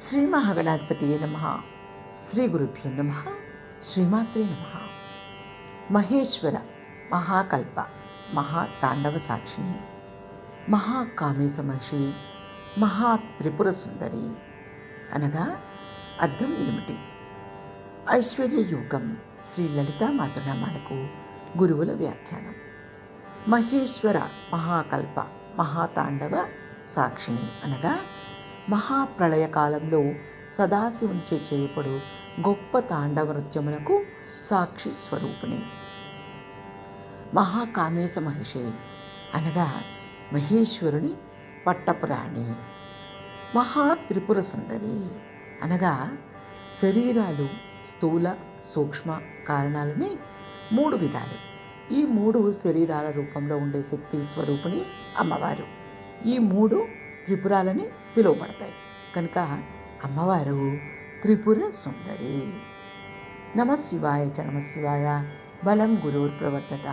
శ్రీ మహాగణాధిపతియే నమః. శ్రీ గురుభ్యో నమః. శ్రీమాత్రే నమః. మహేశ్వర మహాకల్ప మహాతాండవ సాక్షిణి మహాకామేశ మహిషి మహాత్రిపుర సుందరి అనగా అర్థం ఏమిటి? ఐశ్వర్య యోగం శ్రీ లలితా మాతృనామాలకు గురువుల వ్యాఖ్యానం. మహేశ్వర మహాకల్ప మహాతాండవ సాక్షిణి అనగా మహాప్రళయ కాలంలో సదాశివునిచే చేయబడు గొప్ప తాండవ నృత్యమునకు సాక్షి స్వరూపిణి. మహాకామేశ మహిషి అనగా మహేశ్వరుని పట్టపురాణి. మహాత్రిపుర సుందరి అనగా శరీరాలు స్థూల సూక్ష్మ కారణాలని 3 విధాలు. ఈ 3 శరీరాల రూపంలో ఉండే శక్తి స్వరూపిణి అమ్మవారు. ఈ 3 త్రిపురాలని పిలువబడతాయి కనుక అమ్మవారు త్రిపుర సుందరి. నమ శివాయ చ నమ శివాయ. బలం గురుర్ ప్రవర్తత.